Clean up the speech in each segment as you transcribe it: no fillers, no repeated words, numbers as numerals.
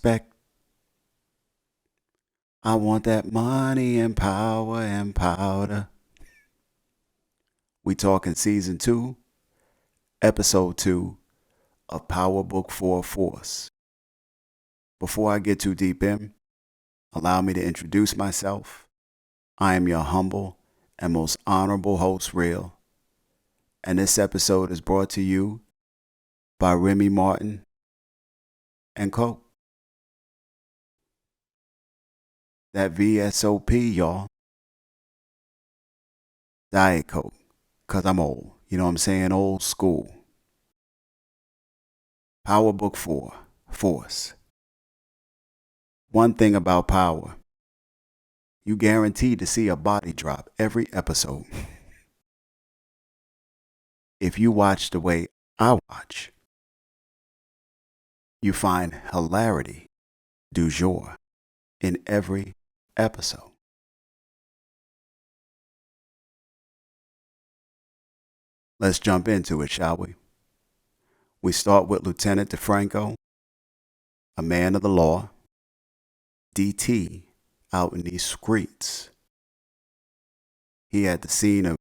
respect. I want that money and power and powder. We talking season 2, episode 2 of Power Book 4 Force. Before I get too deep in, allow me to introduce myself. I am your humble and most honorable host, Real. And this episode is brought to you by Remy Martin and Coke. That VSOP, y'all. Diet Coke. Because I'm old. You know what I'm saying? Old school. Power Book 4. Force. One thing about Power. You guaranteed to see a body drop every episode. If you watch the way I watch, you find hilarity du jour in every episode. Let's jump into it, shall we? We start with Lieutenant DeFranco, a man of the law, DT, out in these streets. He at the scene of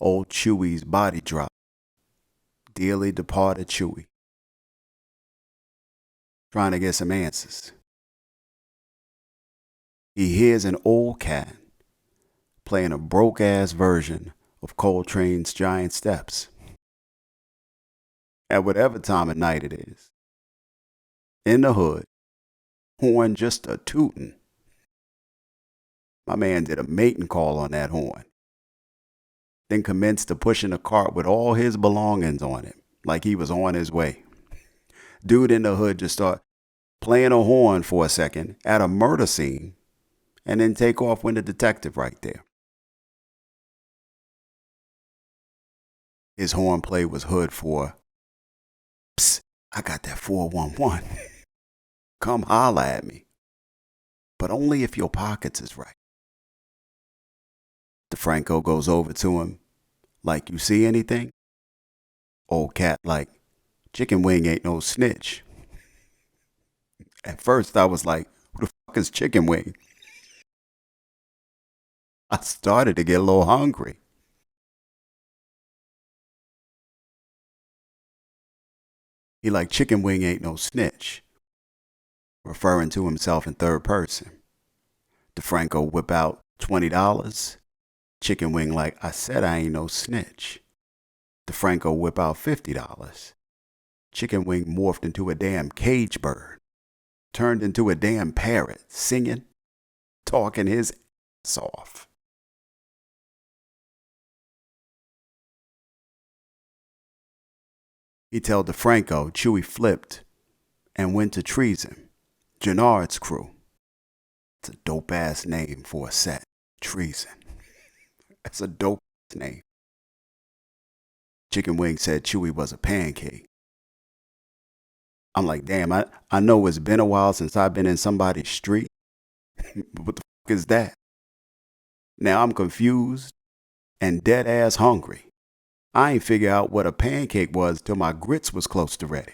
old Chewy's body drop, dearly departed Chewy, trying to get some answers. He hears an old cat playing a broke-ass version of Coltrane's Giant Steps. At whatever time of night it is. In the hood, horn just a tootin'. My man did a mating call on that horn. Then commenced to pushing a cart with all his belongings on it, like he was on his way. Dude in the hood just start playing a horn for a second at a murder scene, and then take off when the detective right there. His horn play was hood for, "Psst, I got that 411. Come holla at me. But only if your pockets is right." DeFranco goes over to him, like, "You see anything?" Old cat like, "Chicken wing ain't no snitch." At first I was like, who the fuck is chicken wing? I started to get a little hungry. He like, "Chicken wing ain't no snitch," referring to himself in third person. DeFranco whip out $20. Chicken wing like, "I said I ain't no snitch." DeFranco whip out $50. Chicken wing morphed into a damn cage bird. Turned into a damn parrot, singing, talking his ass off. He tell DeFranco Chewy flipped and went to treason, Jenard's crew. It's a dope-ass name for a set, treason. That's a dope-ass name. Chicken wing said Chewy was a pancake. I'm like, damn, I know it's been a while since I've been in somebody's street. But what the fuck is that? Now I'm confused and dead-ass hungry. I ain't figure out what a pancake was till my grits was close to ready.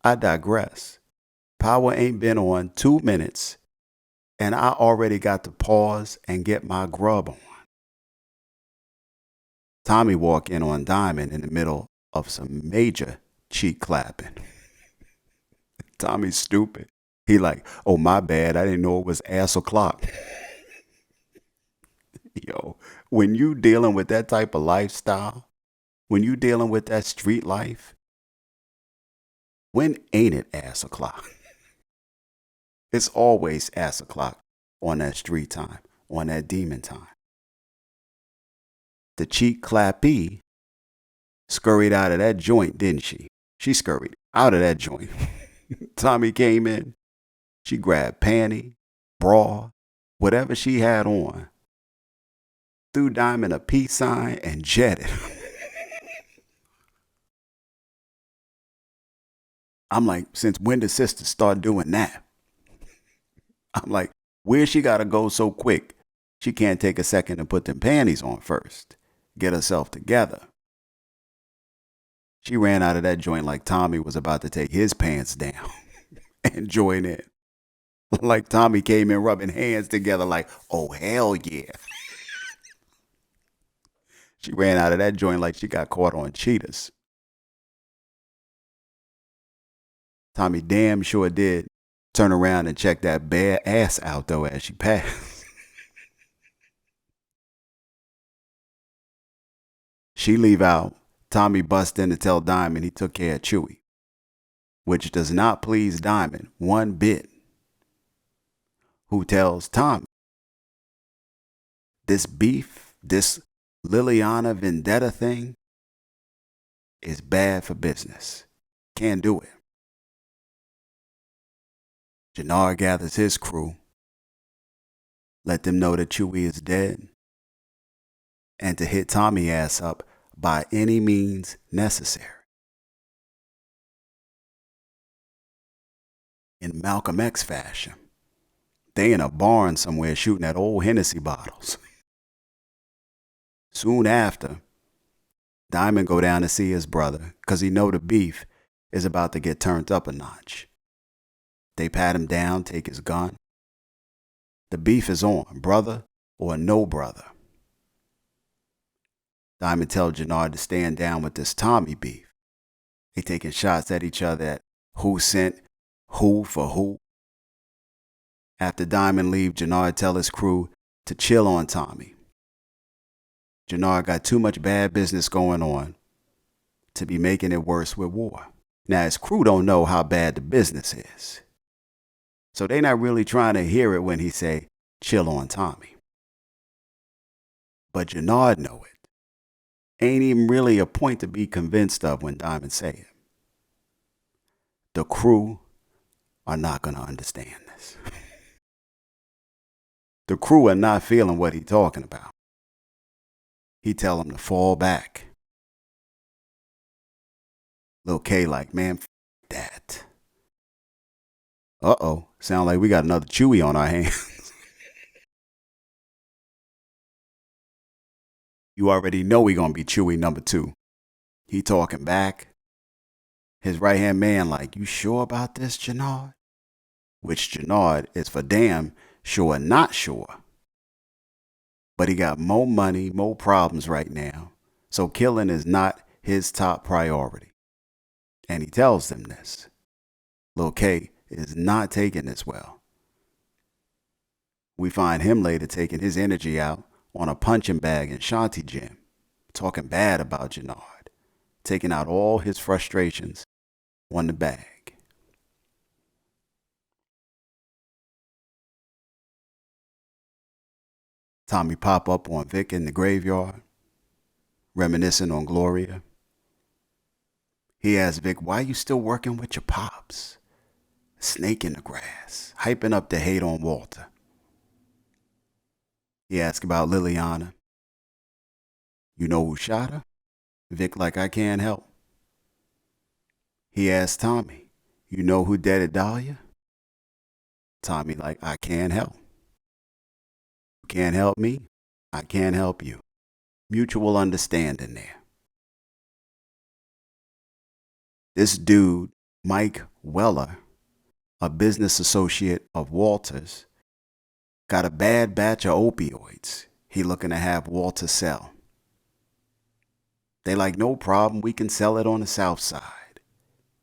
I digress. Power ain't been on 2 minutes, and I already got to pause and get my grub on. Tommy walk in on Diamond in the middle of some major cheek clapping. Tommy's stupid. He like, "Oh, my bad. I didn't know it was ass o'clock." Yo, when you dealing with that type of lifestyle, when you dealing with that street life, when ain't it ass o'clock? It's always ass o'clock on that street time, on that demon time. The cheek clappy scurried out of that joint, didn't she? She scurried out of that joint. Tommy came in. She grabbed panty, bra, whatever she had on, threw Diamond a peace sign, and jetted. I'm like, since when did sister start doing that? I'm like, where she gotta go so quick? She can't take a second to put them panties on first. Get herself together. She ran out of that joint like Tommy was about to take his pants down. and join in. Like Tommy came in rubbing hands together like, oh, hell yeah. She ran out of that joint like she got caught on cheetahs. Tommy damn sure did turn around and check that bare ass out, though, as she passed. She leave out. Tommy bust in to tell Diamond he took care of Chewy, which does not please Diamond one bit, who tells Tommy, this beef, this Liliana vendetta thing is bad for business. Can't do it. Jenard gathers his crew, let them know that Chewy is dead, and to hit Tommy ass up by any means necessary. In Malcolm X fashion, they in a barn somewhere shooting at old Hennessy bottles. Soon after, Diamond go down to see his brother because he know the beef is about to get turned up a notch. They pat him down, take his gun. The beef is on, brother or no brother. Diamond tell Jenard to stand down with this Tommy beef. They taking shots at each other at who sent who for who. After Diamond leave, Jenard tell his crew to chill on Tommy. Jenard got too much bad business going on to be making it worse with war. Now his crew don't know how bad the business is, so they not really trying to hear it when he say chill on Tommy. But Jenard know it. Ain't even really a point to be convinced of when Diamond say it. The crew are not going to understand this. The crew are not feeling what he talking about. He tell them to fall back. Lil K like, man, that. Uh-oh, sound like we got another Chewy on our hands. You already know we gonna be Chewy number 2. He talking back. His right-hand man like, you sure about this, Jenard? Which Jenard is for damn sure not sure. But he got more money, more problems right now, so killing is not his top priority. And he tells them this. Lil K is not taking this well. We find him later taking his energy out on a punching bag in Shanti gym, talking bad about Jenard, taking out all his frustrations on the bag. Tommy pop up on Vic in the graveyard, reminiscing on Gloria. He asks Vic, why you still working with your pops? Snake in the grass, hyping up the hate on Walter. He asks about Liliana. You know who shot her? Vic like, I can't help. He asks Tommy, you know who deaded Dahlia? Tommy like, I can't help. You can't help me, I can't help you. Mutual understanding there. This dude, Mike Weller, a business associate of Walter's, got a bad batch of opioids he looking to have Walter sell. They like, no problem, we can sell it on the south side.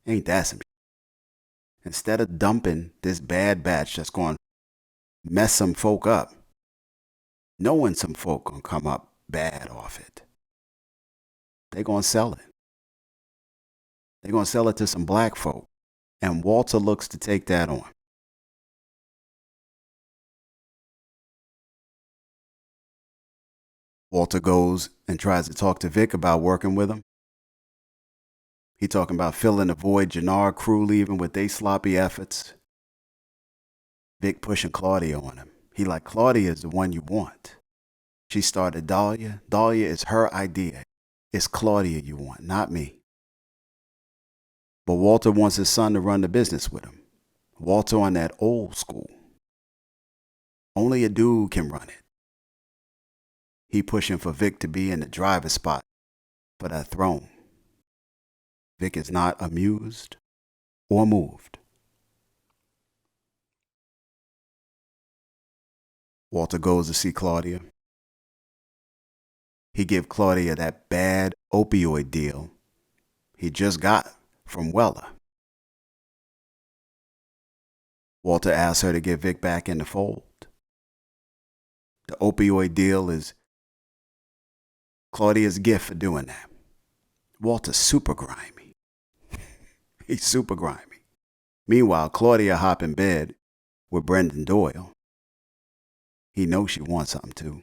Ain't that some shit? Instead of dumping this bad batch that's going to mess some folk up, knowing some folk going to come up bad off it, they going to sell it. They're going to sell it to some black folk, and Walter looks to take that on. Walter goes and tries to talk to Vic about working with him. He talking about filling the void Jenard crew leaving with their sloppy efforts. Vic pushing Claudia on him. He like, Claudia is the one you want. She started Dahlia. Dahlia is her idea. It's Claudia you want, not me. But Walter wants his son to run the business with him. Walter on that old school. Only a dude can run it. He pushing for Vic to be in the driver's spot for that throne. Vic is not amused or moved. Walter goes to see Claudia. He give Claudia that bad opioid deal he just got from Weller. Walter asks her to get Vic back in the fold. The opioid deal is Claudia's gift for doing that. Walter's super grimy. He's super grimy. Meanwhile, Claudia hop in bed with Brendan Doyle. He knows she wants something too.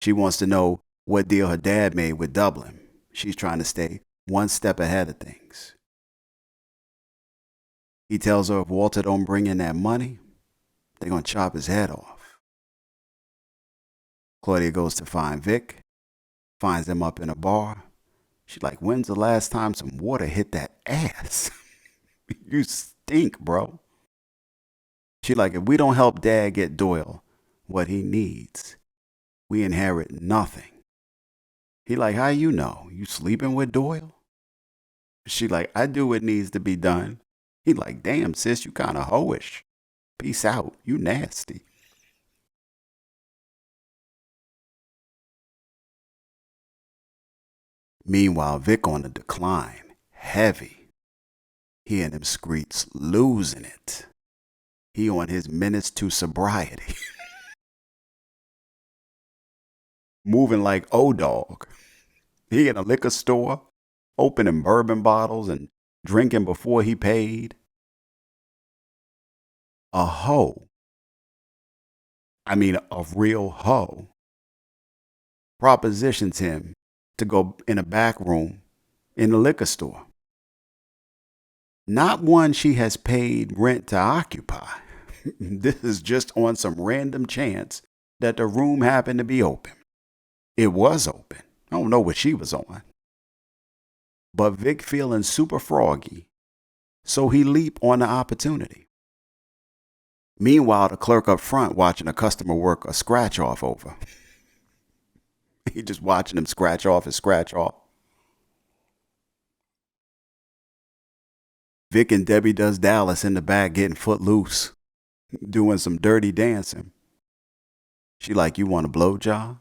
She wants to know what deal her dad made with Dublin. She's trying to stay one step ahead of things. He tells her if Walter don't bring in that money, they're going to chop his head off. Claudia goes to find Vic, finds him up in a bar. She's like, when's the last time some water hit that ass? You stink, bro. She like, if we don't help Dad get Doyle what he needs, we inherit nothing. He like, how you know? You sleeping with Doyle? She like, I do what needs to be done. He like, damn, sis, you kind of hoish. Peace out. You nasty. Meanwhile, Vic on the decline, heavy. He and them screets losing it. He on his minutes to sobriety. Moving like O-Dog. He in a liquor store, opening bourbon bottles and drinking before he paid. A hoe. I mean, a real hoe. Propositions him to go in a back room in the liquor store. Not one she has paid rent to occupy. This is just on some random chance that the room happened to be open. It was open. I don't know what she was on. But Vic feeling super froggy, so he leap on the opportunity. Meanwhile, the clerk up front watching a customer work a scratch off over. He just watching him scratch off and scratch off. Vic and Debbie does Dallas in the back getting foot loose, doing some dirty dancing. She like, you want a blowjob?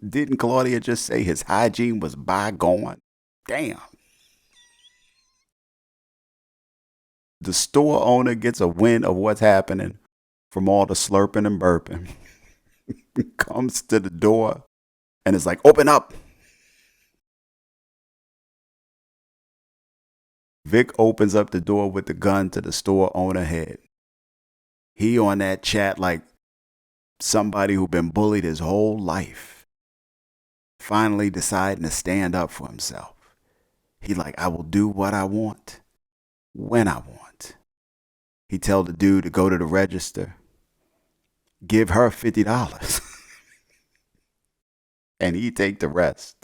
Didn't Claudia just say his hygiene was bygone? Damn. The store owner gets a wind of what's happening from all the slurping and burping. Comes to the door and is like, open up. Vic opens up the door with the gun to the store owner head. He on that chat like somebody who been bullied his whole life. Finally deciding to stand up for himself. He like, I will do what I want, when I want. He tell the dude to go to the register, give her $50, and he take the rest.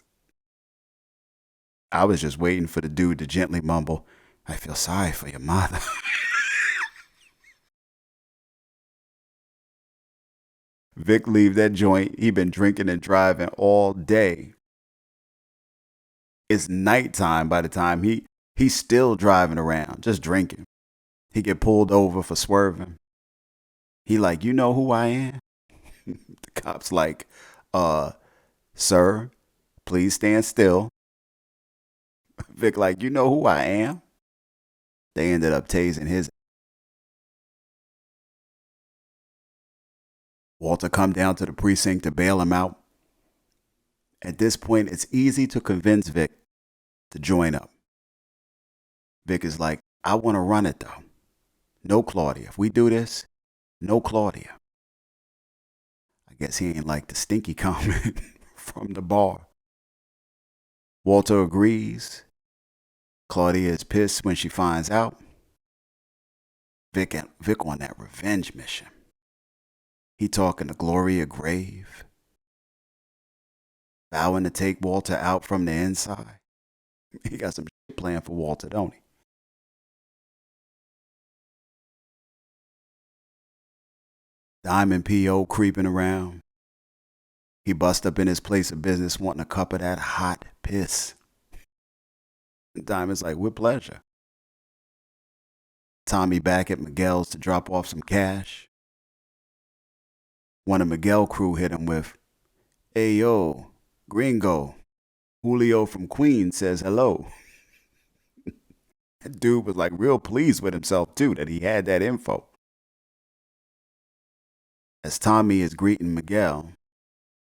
I was just waiting for the dude to gently mumble, I feel sorry for your mother. Vic leave that joint. He been drinking and driving all day. It's nighttime by the time he's still driving around, just drinking. He get pulled over for swerving. He like, you know who I am? The cop's like, sir, please stand still. Vic like, you know who I am? They ended up tasing his. Walter come down to the precinct to bail him out. At this point, it's easy to convince Vic to join up. Vic is like, I want to run it though. No Claudia. If we do this, no Claudia. I guess he ain't like the stinky comment from the bar. Walter agrees. Claudia is pissed when she finds out. Vic on that revenge mission. He talking to Gloria grave. Vowing to take Walter out from the inside. He got some shit planned for Walter, don't he? Diamond P.O. creeping around. He bust up in his place of business wanting a cup of that hot piss. Diamond's like, with pleasure. Tommy back at Miguel's to drop off some cash. One of McDowell crew hit him with, "Hey yo, gringo, Julio from Queens says hello." That dude was like real pleased with himself too that he had that info. As Tommy is greeting McDowell,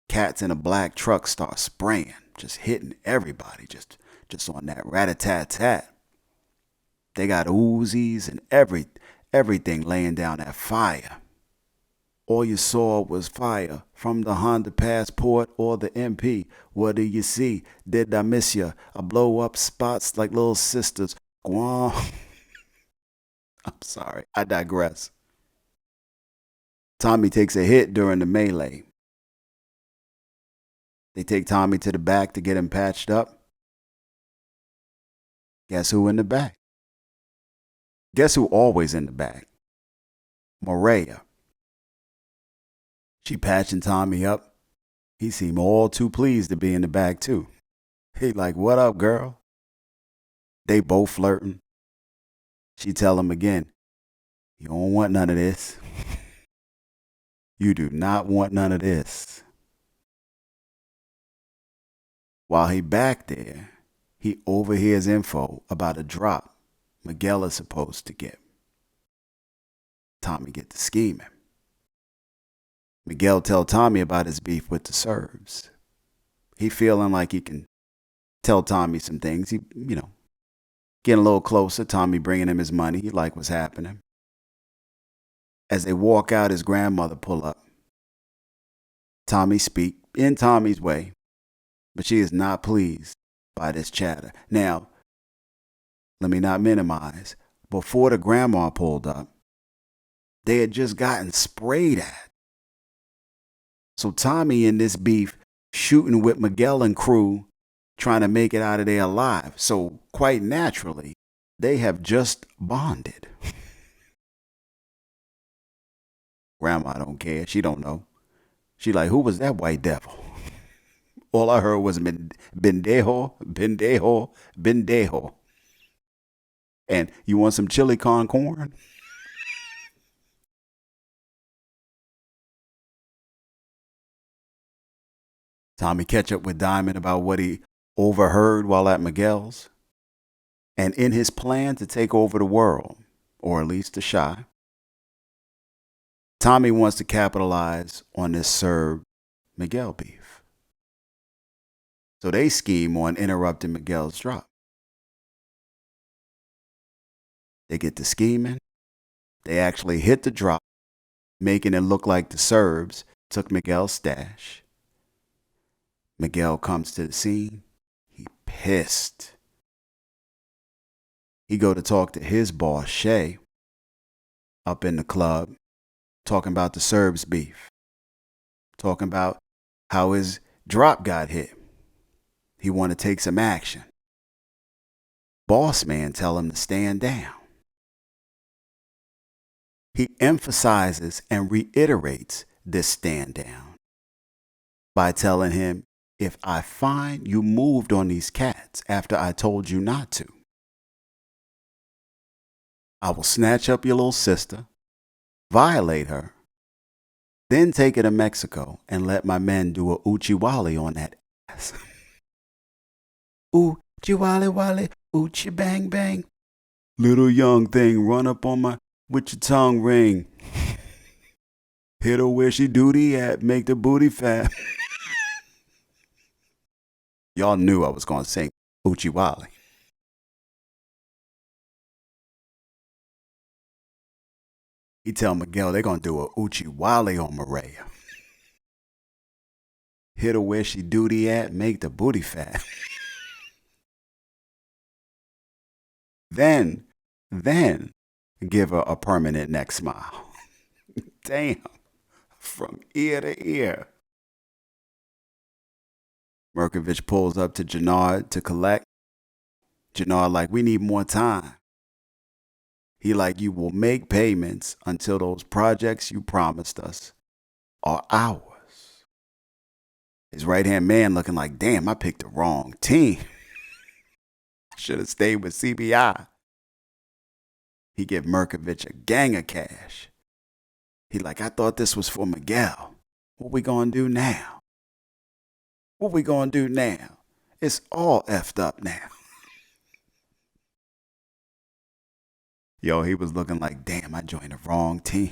cats in a black truck start spraying, just hitting everybody, just on that rat-a-tat-tat. They got Uzis and everything laying down that fire. All you saw was fire from the Honda Passport or the MP. What do you see? Did I miss ya? I blow up spots like little sisters. Guam. I'm sorry, I digress. Tommy takes a hit during the melee. They take Tommy to the back to get him patched up. Guess who in the back? Guess who always in the back? Mireya. She patching Tommy up. He seemed all too pleased to be in the back too. He like, "What up, girl?" They both flirting. She tell him again, "You don't want none of this. You do not want none of this." While he back there, he overhears info about a drop McDowell is supposed to get. Tommy get to scheming. McDowell tell Tommy about his beef with the Serbs. He feeling like he can tell Tommy some things. He, getting a little closer. Tommy bringing him his money. He like what's happening. As they walk out, his grandmother pull up. Tommy speak in Tommy's way, but she is not pleased by this chatter. Now, let me not minimize. Before the grandma pulled up, they had just gotten sprayed at. So Tommy in this beef shooting with McDowell and crew trying to make it out of there alive. So quite naturally, they have just bonded. Grandma don't care. She don't know. She like, "Who was that white devil?" All I heard was bendejo, bendejo, bendejo. And you want some chili con corn? Tommy catch up with Diamond about what he overheard while at McDowell's. And in his plan to take over the world, or at least the Shy, Tommy wants to capitalize on this Serb McDowell beef. So they scheme on interrupting McDowell's drop. They get to scheming. They actually hit the drop, making it look like the Serbs took McDowell's stash. McDowell comes to the scene. He pissed. He go to talk to his boss, Shay, up in the club, talking about the Serbs' beef. Talking about how his drop got hit. He want to take some action. Boss man tell him to stand down. He emphasizes and reiterates this stand down by telling him, "If I find you moved on these cats after I told you not to, I will snatch up your little sister, violate her, then take her to Mexico and let my men do a uchiwali on that ass." Uchiwali wali, uchi bang bang. Little young thing, run up on my with your tongue ring. Hit her where she duty at, make the booty fat. Y'all knew I was going to sing Uchiwali. He tell McDowell they're going to do a Uchiwali on Mireya. Hit her where she duty at, make the booty fat. Then give her a permanent neck smile. Damn, from ear to ear. Merkovich pulls up to Jenard to collect. Jenard like, "We need more time." He like, "You will make payments until those projects you promised us are ours." His right-hand man looking like, "Damn, I picked the wrong team. Should have stayed with CBI." He give Merkovich a gang of cash. He like, "I thought this was for McDowell." What we gonna do now? What we gonna do now? It's all effed up now. Yo, he was looking like, damn, I joined the wrong team.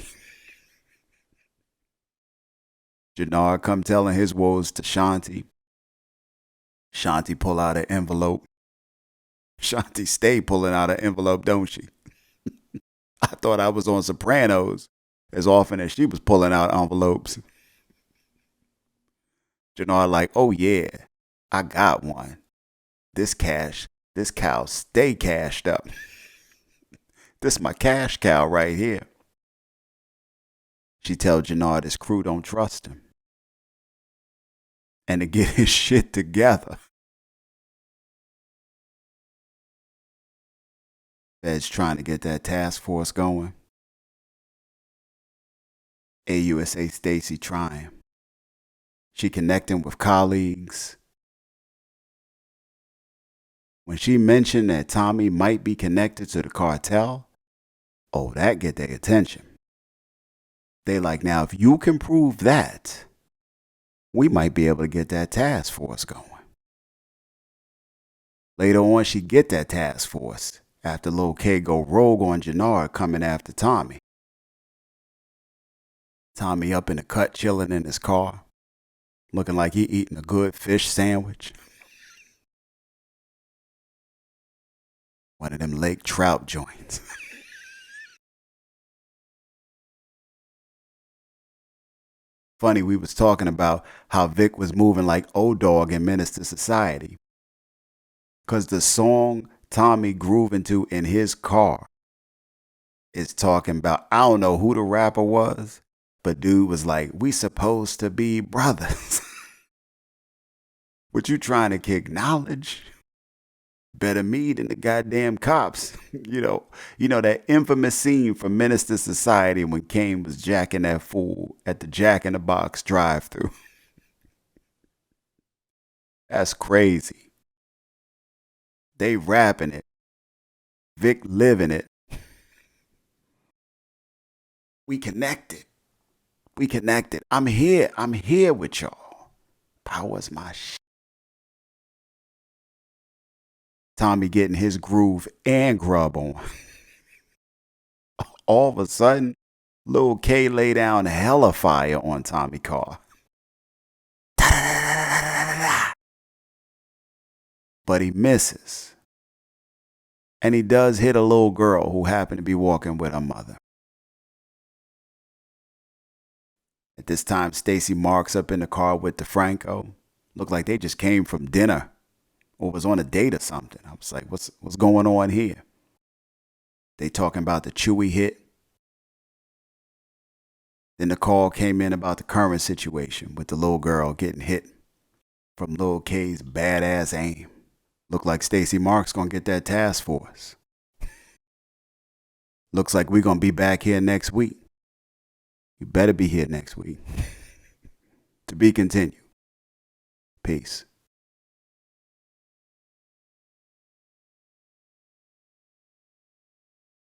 Jenard come telling his woes to Shanti. Shanti pull out an envelope. Shanti stay pulling out an envelope, don't she? I thought I was on Sopranos as often as she was pulling out envelopes. Jenard like, oh yeah, I got one. This cow stay cashed up. This my cash cow right here. She tell Jenard his crew don't trust him. And to get his shit together. Fed's trying to get that task force going. AUSA Stacy trying. She connecting with colleagues. When she mentioned that Tommy might be connected to the cartel, oh, that get their attention. They like, now if you can prove that, we might be able to get that task force going. Later on, she get that task force after Lil K go rogue on Jenard coming after Tommy. Tommy up in the cut chilling in his car, looking like he eating a good fish sandwich. One of them lake trout joints. Funny, we was talking about how Vic was moving like O-Dog in Menace to Society. Because the song Tommy grooving to in his car is talking about, I don't know who the rapper was, but dude was like, we supposed to be brothers. What you trying to kick knowledge? Better me than the goddamn cops. You know that infamous scene from Menace to Society when Kane was jacking that fool at the Jack in the Box drive-thru. That's crazy. They rapping it. Vic living it. We connected. We connected. I'm here. I'm here with y'all. Power's my shit. Tommy getting his groove and grub on. All of a sudden, Lil K lay down hella fire on Tommy car. But he misses. And he does hit a little girl who happened to be walking with her mother. At this time, Stacy Marks up in the car with DeFranco. Looked like they just came from dinner or was on a date or something. I was like, what's going on here? They talking about the Chewy hit. Then the call came in about the current situation with the little girl getting hit from Lil K's badass aim. Look like Stacy Marks gonna get that task force. Looks like we gonna be back here next week. You better be here next week. To be continued. Peace.